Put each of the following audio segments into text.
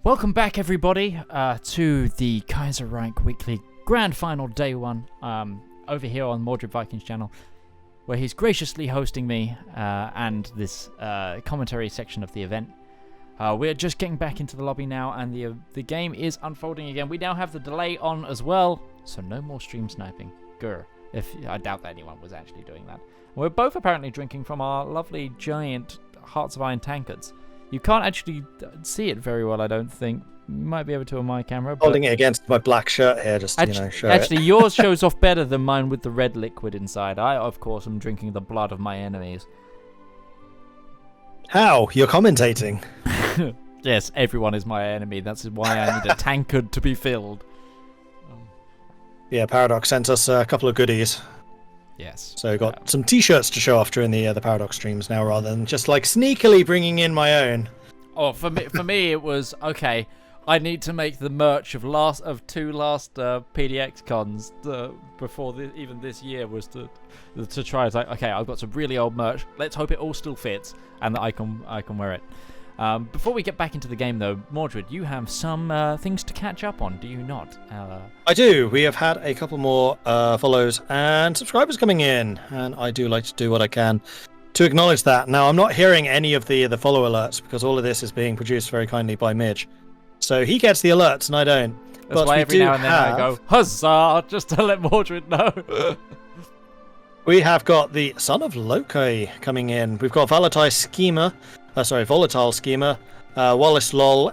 Welcome back, everybody, to the Kaiserreich Weekly Grand Final Day 1 over here on Mordred Viking's channel, where he's graciously hosting me and this commentary section of the event. We're just getting back into the lobby now, and the game is unfolding again. We now have the delay on as well, so no more stream sniping. Grr. I doubt that anyone was actually doing that. We're both apparently drinking from our lovely giant Hearts of Iron tankards. You can't actually see it very well, I don't think. You might be able to on my camera. But holding it against my black shirt here, just to show actually, it. Yours shows off better than mine with the red liquid inside. I, of course, am drinking the blood of my enemies. How? You're commentating? Yes, everyone is my enemy. That's why I need a tankard to be filled. Yeah, Paradox sent us a couple of goodies. Yes. So got some t-shirts to show off during the Paradox streams now, rather than just like sneakily bringing in my own. Oh, for me it was okay. I need to make the merch of two last PDX cons before even this year was to try. It's like, okay, I've got some really old merch. Let's hope it all still fits and that I can wear it. Before we get back into the game, though, Mordred, you have some things to catch up on, do you not? I do. We have had a couple more follows and subscribers coming in, and I do like to do what I can to acknowledge that. Now, I'm not hearing any of the follow alerts because all of this is being produced very kindly by Midge. So he gets the alerts and I don't. That's why every now and then I go, huzzah, just to let Mordred know. We have got the Son of Loki coming in. We've got Volatile Schema, Wallace Lol,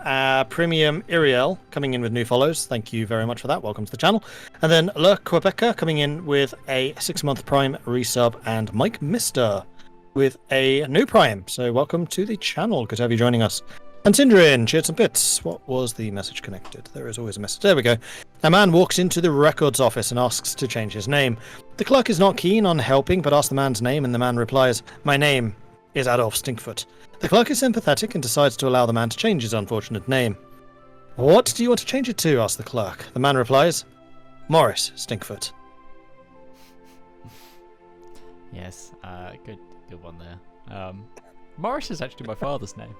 Premium Iriel coming in with new follows. Thank you very much for that. Welcome to the channel. And then Le Quebeca coming in with a 6-month Prime resub, and Mike Mister with a new Prime. So welcome to the channel. Good to have you joining us. And Tindrin, cheers and bits. What was the message connected? There is always a message. There we go. A man walks into the records office and asks to change his name. The clerk is not keen on helping, but asks the man's name, and the man replies, "My name is Adolf Stinkfoot." The clerk is sympathetic and decides to allow the man to change his unfortunate name. "What do you want to change it to?" asks the clerk. The man replies, "Morris Stinkfoot." Yes, good one there. Morris is actually my father's name.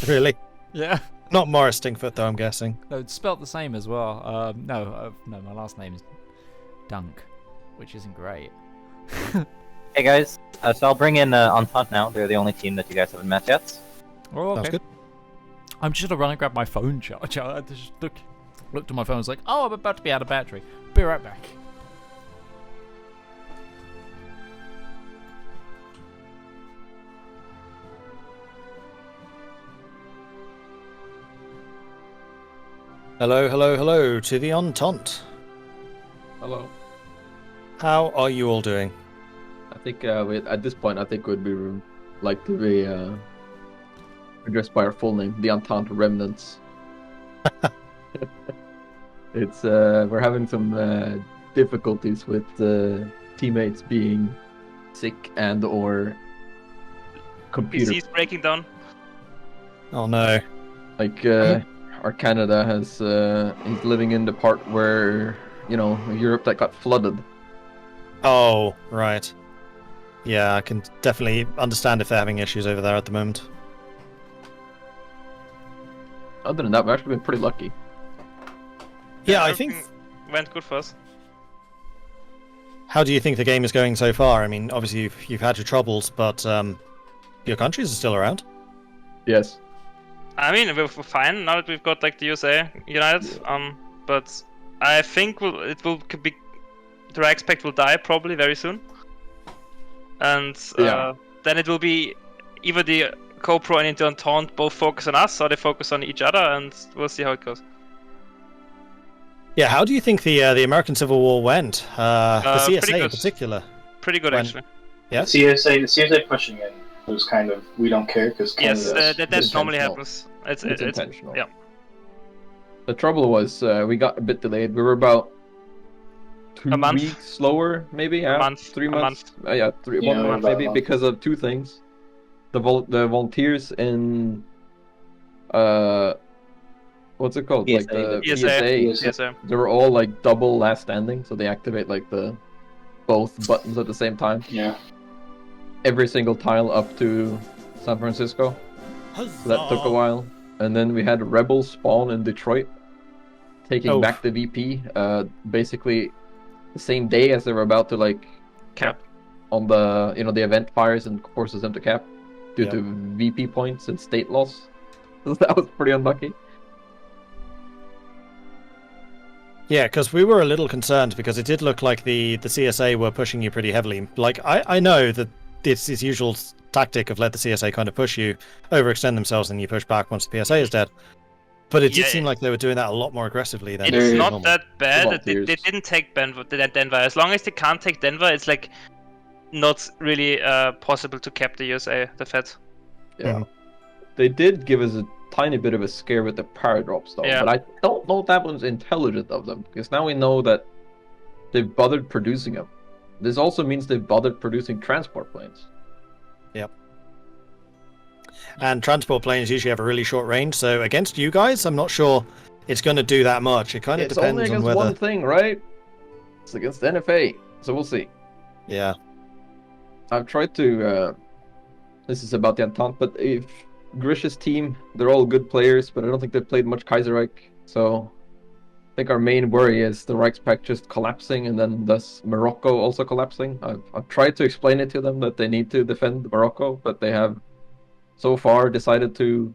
Really? Yeah. Not Morris Stinkfoot, though, I'm guessing. No, it's spelt the same as well. No, my last name is Dunk, which isn't great. Hey guys, so I'll bring in Antanto now. They're the only team that you guys haven't met yet. Oh, okay. Sounds good. I'm just gonna run and grab my phone charger. I just looked at my phone and was like, oh, I'm about to be out of battery. Be right back. Hello to the Entente. Hello. How are you all doing? I think at this point, I think would be like to be addressed by our full name, the Antanto Remnants. It's we're having some difficulties with teammates being sick and or computer. PC's breaking down. Oh no. Like our Canada is living in the part where Europe that got flooded. Oh, right. Yeah, I can definitely understand if they're having issues over there at the moment. Other than that, we've actually been pretty lucky. Yeah, I think... Went good for us. How do you think the game is going so far? I mean, obviously you've had your troubles, but your countries are still around. Yes. I mean, we're fine now that we've got like the USA united. But I think the Reichspakt will die probably very soon, and then it will be either the Co-Pro and the Entente both focus on us, or they focus on each other, and we'll see how it goes. Yeah, how do you think the American Civil War went? The CSA in particular. Pretty good, actually. Yeah. The CSA pushing in was kind of, we don't care because yes, that normally happens. It's intentional. Yeah. The trouble was we got a bit delayed. We were about 2 weeks slower, maybe. A month. 3 months. A month. 1 month maybe, because of two things. The volunteers in what's it called? PSA, like the PSA. They were all like double last standing, so they activate like the both buttons at the same time. Yeah. Every single tile up to San Francisco. So that took a while. And then we had rebels spawn in Detroit, taking Oh. back the VP. Basically, the same day as they were about to like cap on the the event fires and forces them to cap due Yep. to VP points and state loss. So that was pretty unlucky. Yeah, because we were a little concerned because it did look like the CSA were pushing you pretty heavily. Like, I know that it's his usual tactic of let the CSA kind of push you, overextend themselves, and you push back once the PSA is dead. But it did Yeah, seem like they were doing that a lot more aggressively than It's They're not normal. that bad. Volunteers. They didn't take Denver. As long as they can't take Denver, it's like not really possible to cap the USA, the Fed. Yeah. Mhm. They did give us a tiny bit of a scare with the paradox though, Yeah. but I don't know if that was intelligent of them, because now we know that they've bothered producing them. This also means they've bothered producing transport planes. And transport planes usually have a really short range, so against you guys, I'm not sure it's going to do that much. It kind of It's depends only on against whether. one thing, right? It's against the NFA, so we'll see. Yeah. I've tried to. This is about the Antanto, but if Grish's team, they're all good players, but I don't think they've played much Kaiserreich. So I think our main worry is the Reichspakt just collapsing, and then thus Morocco also collapsing. I've tried to explain it to them that they need to defend Morocco, but they have so far decided to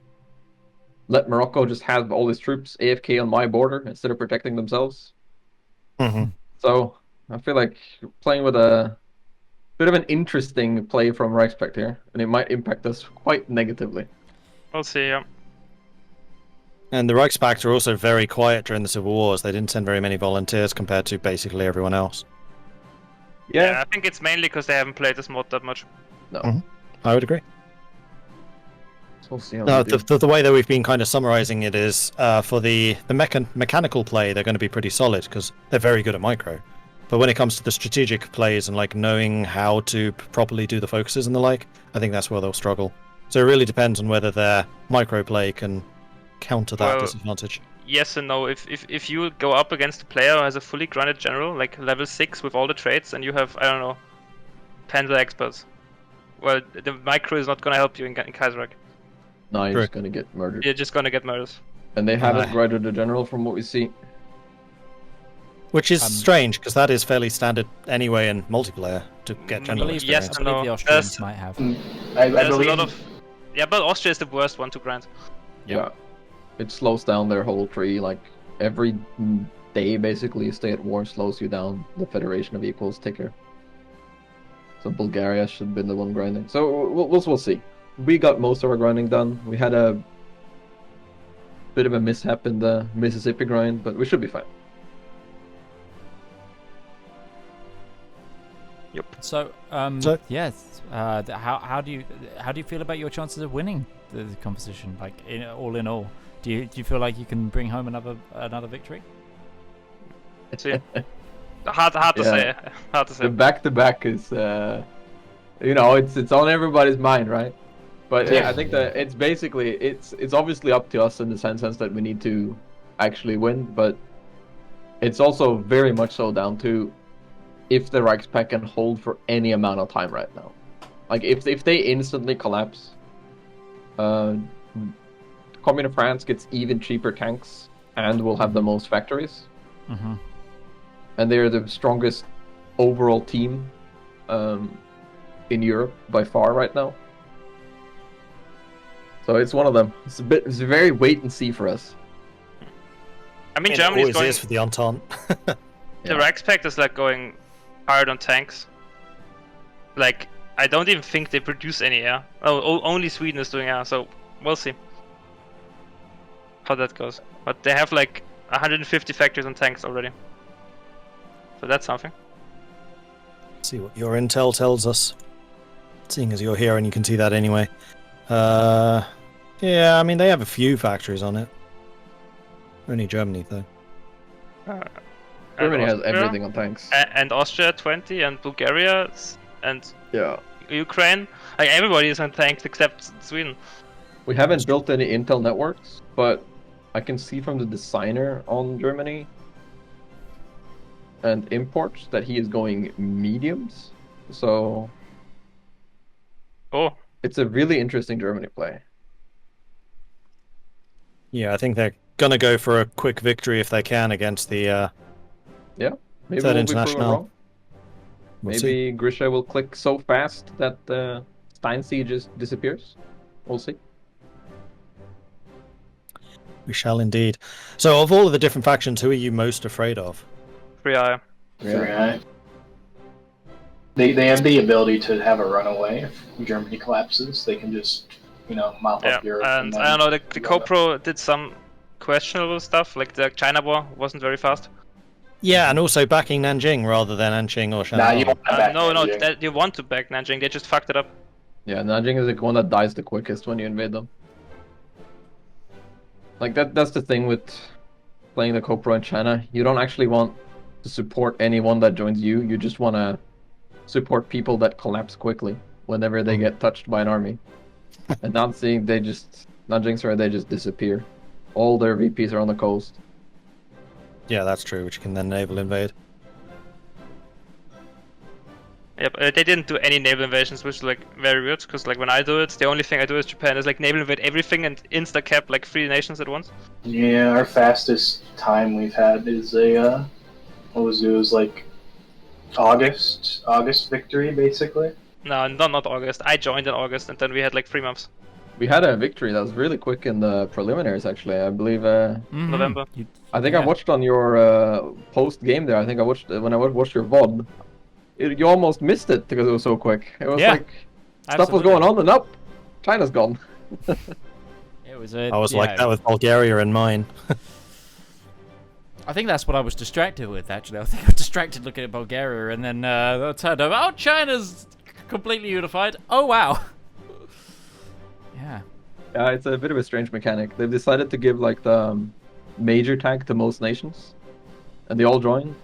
let Morocco just have all his troops AFK on my border instead of protecting themselves. hmm So I feel like playing with a bit of an interesting play from Reichspakt here, and it might impact us quite negatively. We'll see. Yeah. And the Reichspakt are also very quiet during the Civil Wars. They didn't send very many volunteers compared to basically everyone else. Yeah, I think it's mainly because they haven't played this mod that much. No. I would agree. So we'll see how No, they do. the way that we've been kind of summarizing it is for the mechanical play, they're going to be pretty solid because they're very good at micro. But when it comes to the strategic plays and like knowing how to properly do the focuses and the like, I think that's where they'll struggle. So it really depends on whether their micro play can counter that Well, disadvantage. Yes and no. If you go up against a player who has a fully grinded general, like level 6 with all the traits, and you have, I don't know, Panzer experts, well, the micro is not gonna help you in Kaiserreich. No, he's True. gonna get murdered. You're just gonna get murders. And they haven't Aye. grinded the general from what we see. Which is Um, strange because that is fairly standard anyway in multiplayer to get I general believe, Yes experience. I believe and the no. Austrians There's- might have. I There's believe a lot of... Yeah, but Austria is the worst one to grind. Yeah. It slows down their whole tree. Like every day, basically, you stay at war slows you down. The Federation of Equals ticker. So Bulgaria should have been the one grinding. So we'll see. We got most of our grinding done. We had a bit of a mishap in the Mississippi grind, but we should be fine. So, So- yes. How do you feel about your chances of winning the competition? Like, all in all, do you feel like you can bring home another victory? See. Hard to Yeah. say. Hard to The say. back-to-back is, it's on everybody's mind, right? But Yeah. I think that it's basically it's obviously up to us in the sense that we need to actually win, but it's also very much so down to if the Reichspakt can hold for any amount of time right now. Like if they instantly collapse, Commune of France gets even cheaper tanks and will have the most factories. Mm-hmm. And they're the strongest overall team in Europe by far right now. So it's one of them. It's a very wait and see for us. I mean, It Germany's always going... is for the Entente. The Reichspakt is like going hard on tanks. Like, I don't even think they produce any air. Only Sweden is doing air, so we'll see how that goes. But they have like 150 factories on tanks already. So that's something. See what your intel tells us. Seeing as you're here and you can see that anyway. Yeah, I mean they have a few factories on it. Only Germany though. Germany has Austria, everything on tanks. And Austria 20, and Bulgaria, and Yeah. Ukraine. Like, everybody is on tanks except Sweden. We haven't built any Intel networks, but I can see from the designer on Germany and imports that he is going mediums. So Oh, it's a really interesting Germany play. Yeah, I think they're gonna go for a quick victory if they can against the Maybe Third we'll be proven International. wrong. We'll see. Maybe Grisha will click so fast that Stein Siege just disappears. We'll see. We shall indeed. So, of all of the different factions, who are you most afraid of? 3i. Yeah. They have the ability to have a runaway if Germany collapses. They can just, mop Yeah, up Europe. and then I don't know, the run up. CoPro did some questionable stuff, like the China war wasn't very fast. Yeah, and also backing Nanjing rather than Anqing or Nah, Shanghai. you want to back No, Nanjing. they want to back Nanjing, they just fucked it up. Yeah, Nanjing is the one that dies the quickest when you invade them. Like that's the thing with playing the Copro in China. You don't actually want to support anyone that joins you. You just want to support people that collapse quickly whenever they get touched by an army. And Nanjing, they just disappear. All their VPs are on the coast. Yeah, that's true, which can then naval invade. Yep, they didn't do any naval invasions, which is like very weird, because like when I do it, the only thing I do as Japan is like naval invade everything and insta-cap like 3 nations at once. Yeah, our fastest time we've had is it was like August victory, basically. No, not August. I joined in August, and then we had like 3 months. We had a victory that was really quick in the preliminaries, actually. I believe. November. I think I watched on your post game there. I think I watched when I watched your VOD. You almost missed it because it was so quick. It was like stuff was going on and up. China's gone. It was I was like that with Bulgaria in mine. I think that's what I was distracted with, actually. I think I was distracted looking at Bulgaria, and then I turned over, oh, China's completely unified. Oh, wow. Yeah. Yeah, it's a bit of a strange mechanic. They've decided to give like the major tag to most nations, and they all join,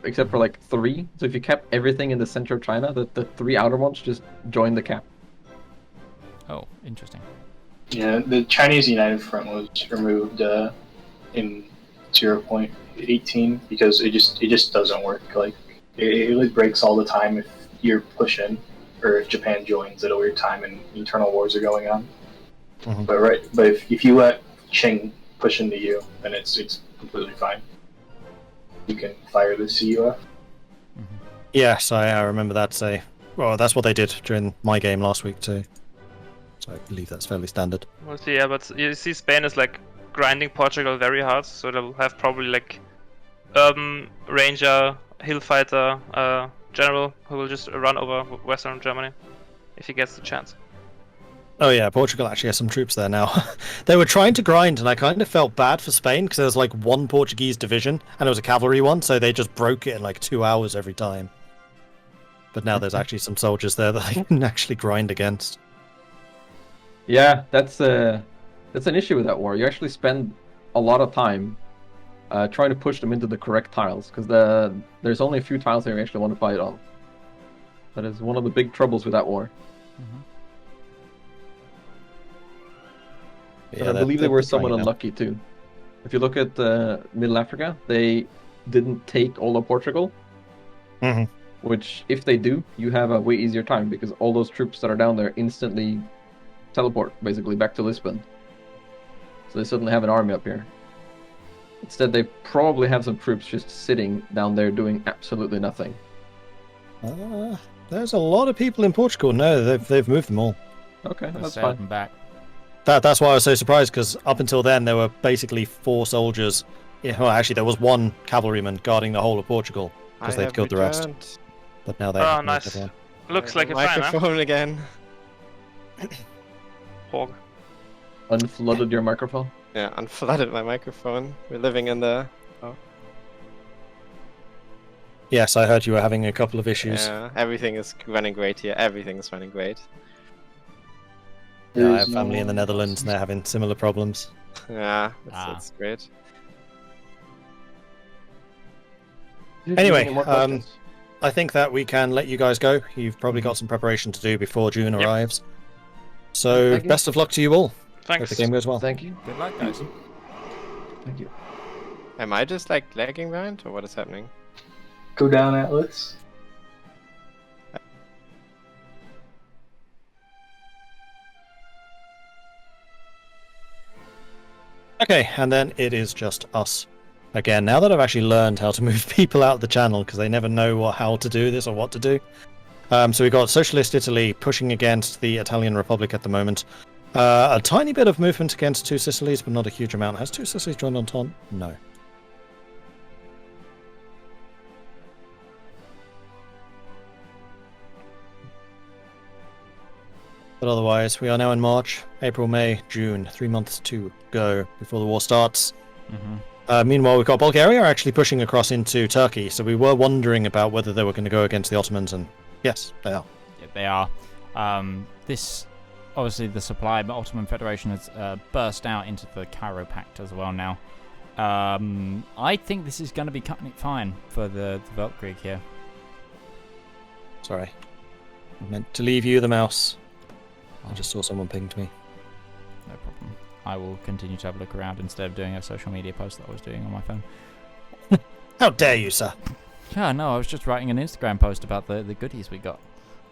except for like 3. So if you kept everything in the center of China, the 3 outer ones just join the cap. Oh, interesting. Yeah, the Chinese United Front was removed in 0.18 because it just doesn't work. Like it breaks all the time if you're pushing, or if Japan joins at a weird time and internal wars are going on. Mm-hmm. But if you let Qing push into you, then it's completely fine. You can fire the CUF. Yes, I remember that. Well, that's what they did during my game last week too. So I believe that's fairly standard. We'll see, yeah, but you see Spain is like grinding Portugal very hard, so they'll have probably like urban ranger, hill fighter, general who will just run over Western Germany if he gets the chance. Oh yeah, Portugal actually has some troops there now. They were trying to grind, and I kind of felt bad for Spain because there was like 1 Portuguese division, and it was a cavalry one, so they just broke it in like 2 hours every time. But now there's actually some soldiers there that I can actually grind against. Yeah, that's an issue with that war. You actually spend a lot of time trying to push them into the correct tiles, because there's only a few tiles that you actually want to fight on. That is one of the big troubles with that war. Mm-hmm. But I believe they were somewhat unlucky too. If you look at Middle Africa, they didn't take all of Portugal. Mm-hmm. Which, if they do, you have a way easier time, because all those troops that are down there instantly teleport, basically, back to Lisbon. So they suddenly have an army up here. Instead, they probably have some troops just sitting down there doing absolutely nothing. There's a lot of people in Portugal. No, they've moved them all. Okay, that's Sailed fine. them back. That's why I was so surprised, because up until then there were basically 4 soldiers. Yeah, well, actually there was 1 cavalryman guarding the whole of Portugal because they'd killed the rest. But now they. Oh, nice. Looks like a fan, huh? microphone again. Hog. Unflooded your microphone? Yeah, unflooded my microphone. We're living in the. Yes, I heard you were having a couple of issues. Yeah, everything is running great here. Everything is running great. Yeah, I have family in the Netherlands and they're having similar problems. Yeah, that's great. Anyway, I think that we can let you guys go. You've probably got some preparation to do before June arrives. So, Thank you. best of luck to you all. Hope Thanks. the game goes well. Thank you. Good luck, guys. Thank you. Am I just like lagging behind, or what is happening? Go down, Atlas. Okay, and then it is just us again. Now that I've actually learned how to move people out of the channel, because they never know how to do this or what to do. So we've got Socialist Italy pushing against the Italian Republic at the moment. A tiny bit of movement against Two Sicilies, but not a huge amount. Has Two Sicilies joined Entente? No. But otherwise, we are now in March, April, May, June. 3 months to go before the war starts. Meanwhile, we've got Bulgaria actually pushing across into Turkey. So we were wondering about whether they were going to go against the Ottomans, and yes, they are. Yeah, they are. This, obviously, the supply Ottoman Federation has burst out into the Cairo Pact as well now. I think this is going to be cutting it fine for the Weltkrieg here. Sorry. I meant to leave you the mouse. I just saw someone pinged me. No problem. I will continue to have a look around instead of doing a social media post that I was doing on my phone. How dare you, sir? Yeah, no, I was just writing an Instagram post about the goodies we got.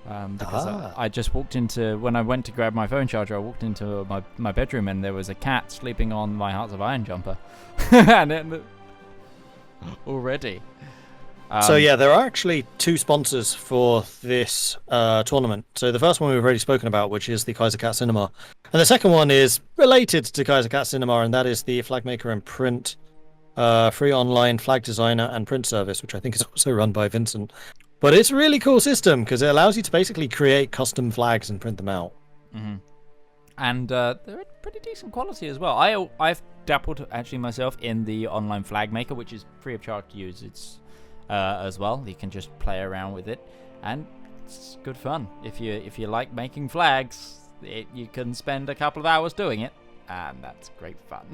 Because I just walked into, when I went to grab my phone charger, I walked into my bedroom and there was a cat sleeping on my Hearts of Iron jumper. And it, already. So yeah, there are actually two sponsors for this tournament. So the first one we've already spoken about, which is the Kaiserreich Cinema. And the second one is related to Kaiserreich Cinema, and that is the Flag Maker and Print free online flag designer and print service, which I think is also run by Vincent. But it's a really cool system because it allows you to basically create custom flags and print them out. Mm-hmm. And they're pretty decent quality as well. I've dabbled actually myself in the online flag maker, which is free of charge to use. It's as well. You can just play around with it, and it's good fun. If you like making flags, you can spend a couple of hours doing it, and that's great fun.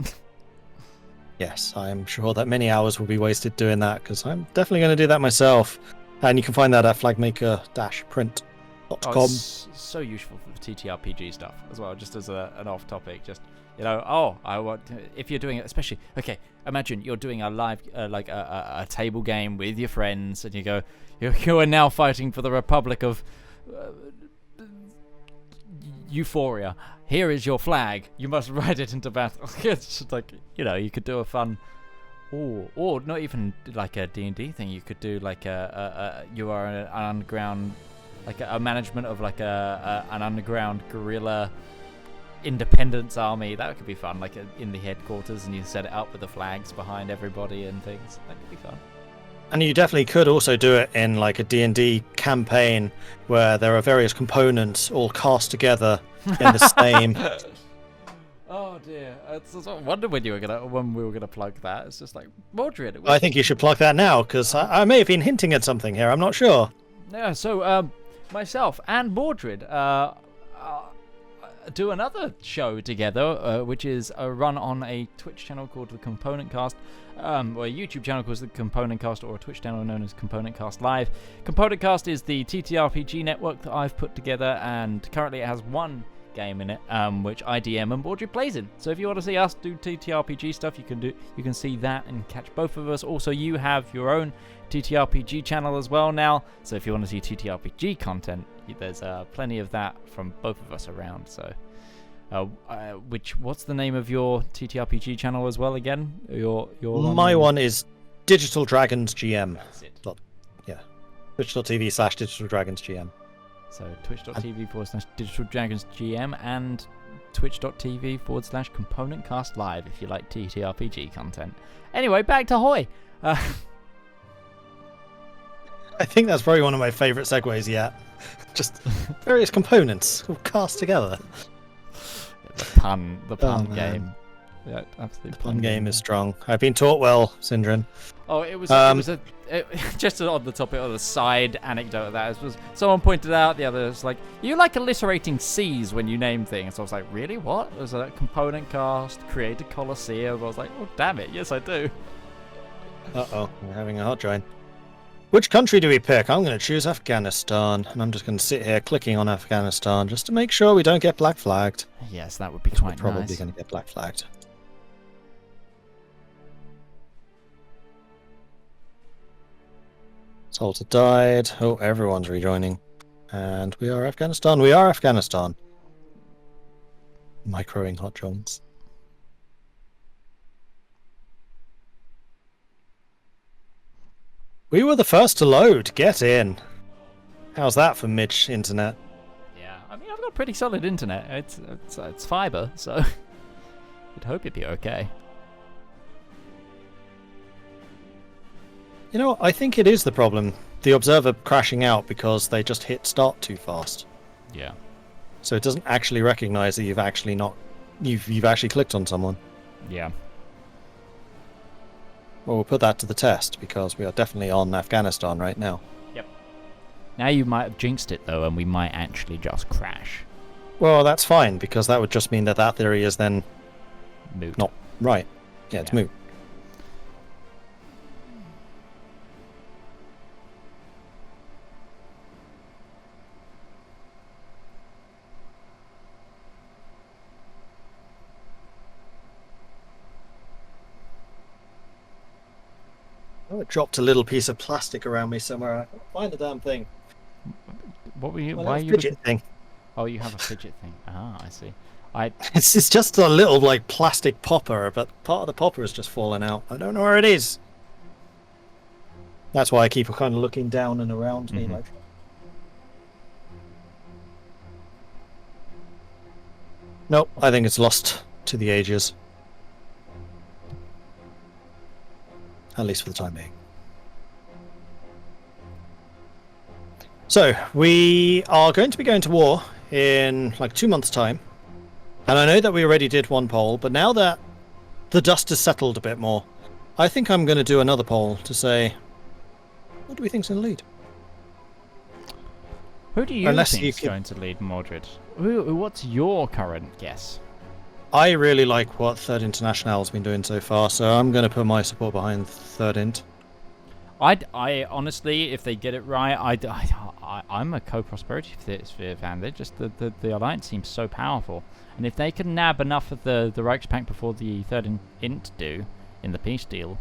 Yes, I'm sure that many hours will be wasted doing that because I'm definitely going to do that myself. And you can find that at flagmaker-print.com. Oh, it's so useful for TTRPG stuff as well. Just as an off-topic, just I want if you're doing it, especially imagine you're doing a live like a table game with your friends, and you are now fighting for the Republic of Euphoria. Here is your flag. You must ride it into battle. It's just like you could do a fun, or not even like a D&D thing. You could do like you are an underground, like a management of like an underground guerrilla independence army. That could be fun, like in the headquarters, and you set it up with the flags behind everybody and things. That could be fun. And you definitely could also do it in like a D&D campaign where there are various components all cast together in the same. Oh dear! I wonder when we were gonna plug that. It's just like Mordred. I think you should plug that now because I may have been hinting at something here. I'm not sure. Yeah. So myself and Mordred do another show together, which is a run on a Twitch channel called the Component Cast, or a YouTube channel called the Component Cast, or a Twitch channel known as Component Cast Live. Component Cast is the TTRPG network that I've put together, and currently it has one game in it, which IDM and Mordred plays in. So if you want to see us do TTRPG stuff, you can see that and catch both of us. Also, you have your own TTRPG channel as well now. So if you want to see TTRPG content, there's plenty of that from both of us around. So, what's the name of your TTRPG channel as well again? Your My one is Digital Dragons GM. That's it. Yeah, twitch.tv/Digital Dragons GM. So twitch.tv/Digital Dragons GM and twitch.tv/Component Cast Live if you like TTRPG content. Anyway, back to Hoy. I think that's probably one of my favourite segues yet. Just various components all cast together. The pun man. game. Yeah, absolutely. The pun game is strong. I've been taught well, Sindrin. Oh, it was just on the topic of the side anecdote of that. Was someone pointed out the other was like, you like alliterating C's when you name things. So I was like, really? What? It was a component cast, create a Colosseum. I was like, oh damn it, yes I do. We're having a hot join. Which country do we pick? I'm going to choose Afghanistan, and I'm just going to sit here clicking on Afghanistan just to make sure we don't get black flagged. Yes, that would be quite nice. We're probably going to get black flagged. Salter died. Oh, everyone's rejoining. And we are Afghanistan. We are Afghanistan. Microing hot joins. We were the first to load. Get in. How's that for Midge internet? Yeah, I mean, I've got pretty solid internet. It's fiber, so you'd hope it'd be okay. You know, I think it is the problem. The observer crashing out because they just hit start too fast. Yeah. So it doesn't actually recognize that you've actually clicked on someone. Yeah. Well, we'll put that to the test because we are definitely on Afghanistan right now. Yep. Now you might have jinxed it though, and we might actually just crash. Well, that's fine because that would just mean that theory is then Moot. not right. Yeah, it's moot. Oh, it dropped a little piece of plastic around me somewhere. I can't find the damn thing. What were you? Well, why are that you? fidget thing? Oh, you have a fidget thing. Ah, I see. It's just a little like plastic popper, but part of the popper has just fallen out. I don't know where it is. That's why I keep kind of looking down and around me like. Nope, I think it's lost to the ages. At least for the time being. So, we are going to be going to war in like 2 months' time. And I know that we already did one poll, but now that the dust has settled a bit more, I think I'm going to do another poll to say, what do we think's going to lead? Who do you Unless think you is could- going to lead Mordred? What's your current guess? I really like what Third International has been doing so far, so I'm going to put my support behind Third Int. I honestly, if they get it right, I'm a co-prosperity sphere fan. They just the alliance seems so powerful, and if they can nab enough of the Reichspact before the Third Int do in the peace deal,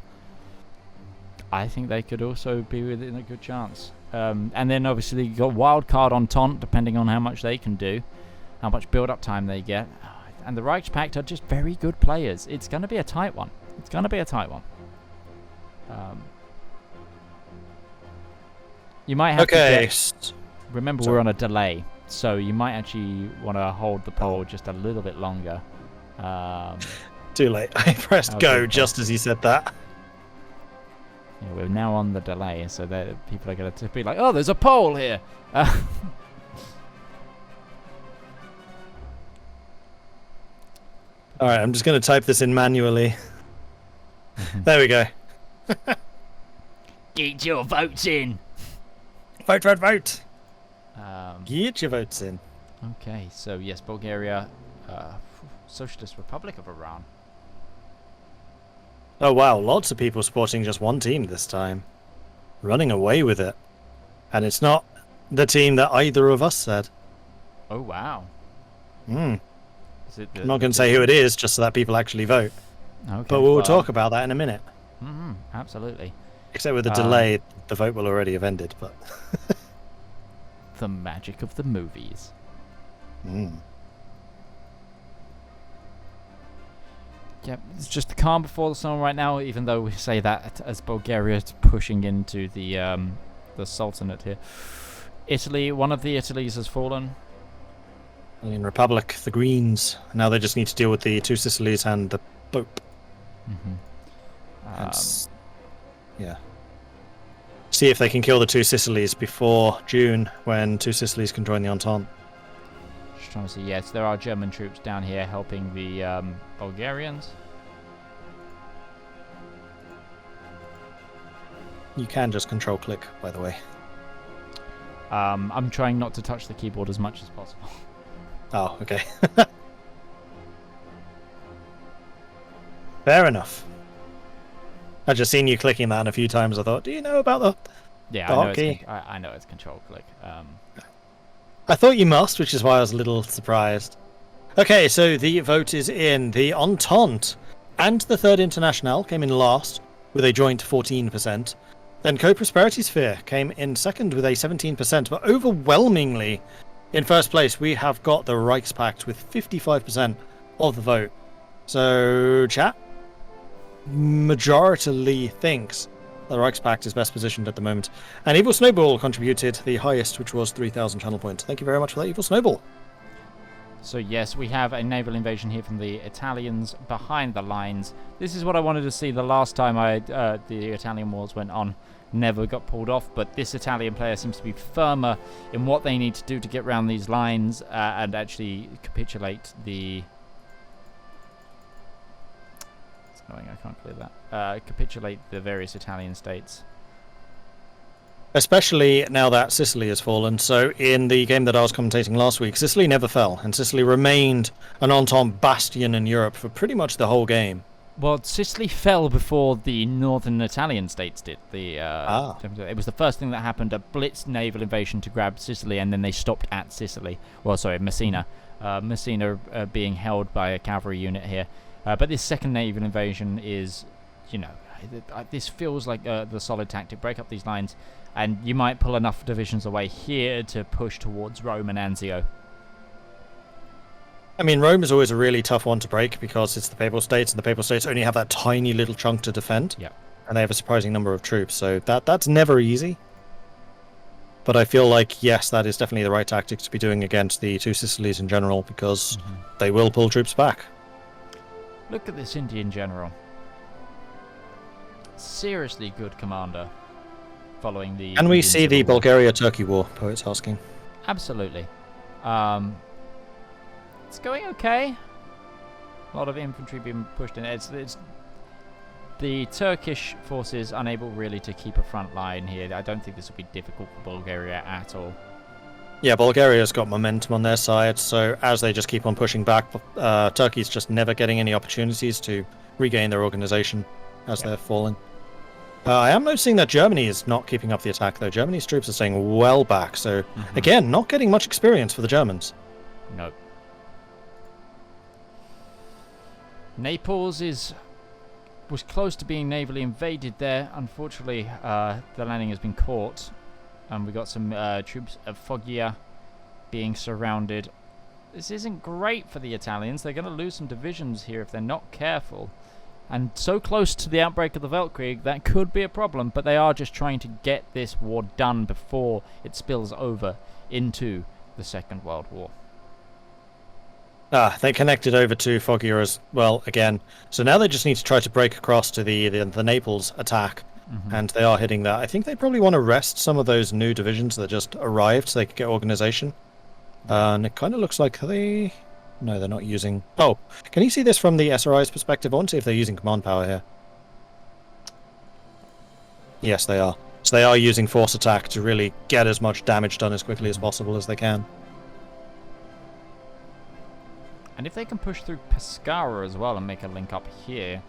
I think they could also be within a good chance. And then obviously you got wild card Antanto, depending on how much they can do, how much build-up time they get. And the Reichspact are just very good players. It's going to be a tight one. You might have to get, remember we're on a delay, so you might actually want to hold the poll just a little bit longer. Too late. I pressed go just as he said that. Yeah, we're now on the delay, so that people are going to be like, oh, there's a poll here. Alright, I'm just going to type this in manually. There we go. Get your votes in. Vote, vote, vote. Get your votes in. Okay, so yes, Bulgaria, Socialist Republic of Iran. Oh wow, lots of people supporting just one team this time. Running away with it. And it's not the team that either of us said. Oh wow. Is it I'm not going to say who it is, just so that people actually vote. Okay, But we'll talk about that in a minute. Absolutely. Except with the delay, the vote will already have ended. But the magic of the movies. Yep, it's just the calm before the storm right now, even though we say that as Bulgaria's pushing into the Sultanate here. Italy, one of the Italys has fallen. in Republic, the Greens. Now they just need to deal with the two Sicilies and the Pope. Yeah. See if they can kill the two Sicilies before June, when two Sicilies can join the Entente. Just trying to see, yes, there are German troops down here helping the Bulgarians. You can just control click, by the way. I'm trying not to touch the keyboard as much as possible. Oh, okay. Fair enough. I've just seen you clicking that a few times. I thought, do you know about the hotkey? I know it's control click. I thought you must, which is why I was a little surprised. Okay, so the vote is in. The Entente and the Third International came in last with a joint 14%. Then Co-Prosperity Sphere came in second with a 17%, but overwhelmingly in first place we have got the Reichspakt with 55% of the vote. So, chat, majority thinks the Reichspakt is best positioned at the moment. And Evil Snowball contributed the highest, which was 3,000 channel points. Thank you very much for that, Evil Snowball. So yes, we have a naval invasion here from the Italians behind the lines. This is what I wanted to see the last time the Italian wars went on. Never got pulled off, but this Italian player seems to be firmer in what they need to do to get around these lines and actually capitulate the... It's annoying, I can't clear that. Capitulate the various Italian states. Especially now that Sicily has fallen. So in the game that I was commentating last week, Sicily never fell, and Sicily remained an Entente bastion in Europe for pretty much the whole game. Well, Sicily fell before the northern Italian states did. It was the first thing that happened, a blitz naval invasion to grab Sicily, and then they stopped at Sicily. Well, sorry, Messina. Messina being held by a cavalry unit here. But this second naval invasion is, this feels like the solid tactic. Break up these lines, and you might pull enough divisions away here to push towards Rome and Anzio. I mean, Rome is always a really tough one to break because it's the Papal States, and the Papal States only have that tiny little chunk to defend. Yeah. And they have a surprising number of troops, so that's never easy. But I feel like, yes, that is definitely the right tactic to be doing against the two Sicilies in general, because they will pull troops back. Look at this Indian general. Seriously good commander. Following the... And we Indian see the Civil War. Bulgaria-Turkey war, poet's asking. Absolutely. It's going okay. A lot of infantry being pushed in. It's the Turkish forces unable really to keep a front line here. I don't think this will be difficult for Bulgaria at all. Yeah, Bulgaria's got momentum on their side, so as they just keep on pushing back, Turkey's just never getting any opportunities to regain their organization as they're falling. I am noticing that Germany is not keeping up the attack, though. Germany's troops are staying well back, so again, not getting much experience for the Germans. No. Naples was close to being navally invaded there. Unfortunately, the landing has been caught, and we got some troops of Foggia being surrounded. This isn't great for the Italians. They're going to lose some divisions here if they're not careful. And so close to the outbreak of the Weltkrieg, that could be a problem, but they are just trying to get this war done before it spills over into the Second World War. They connected over to Foggia as well again. So now they just need to try to break across to the Naples attack, and they are hitting that. I think they probably want to rest some of those new divisions that just arrived so they could get organization. And it kind of looks like they... No, they're not using... Oh, can you see this from the SRI's perspective? I want to see if they're using command power here. Yes, they are. So they are using force attack to really get as much damage done as quickly as possible as they can. And if they can push through Pescara as well and make a link up here,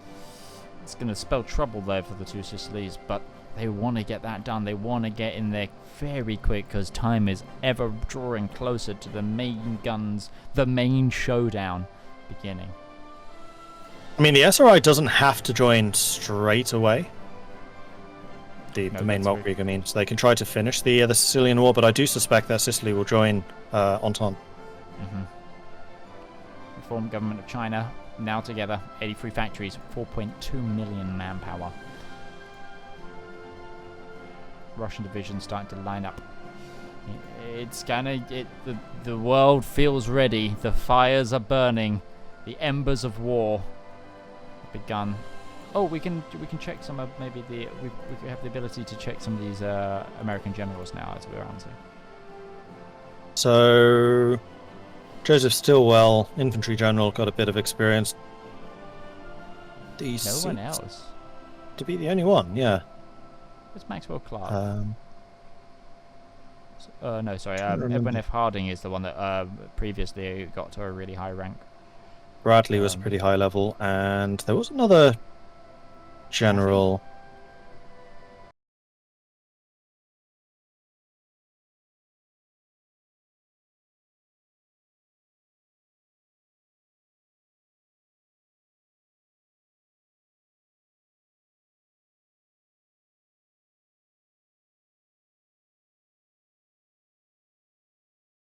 it's going to spell trouble there for the two Sicilies, but they want to get that done. They want to get in there very quick because time is ever drawing closer to the main guns, the main showdown beginning. I mean, the SRI doesn't have to join straight away. The main Weltkrieg, I mean, so they can try to finish the Sicilian War, but I do suspect that Sicily will join Entente. Reformed Government of China, now together, 83 factories, 4.2 million manpower. Russian division starting to line up. The world feels ready. The fires are burning. The embers of war have begun. Oh, we can check some of maybe we have the ability to check some of these American generals now as we're answering. So Joseph Stilwell, infantry general, got a bit of experience. No one else. To be the only one, yeah. Where's Maxwell Clark? No, sorry. Edwin F. Harding is the one that previously got to a really high rank. Bradley was pretty high level, and there was another general.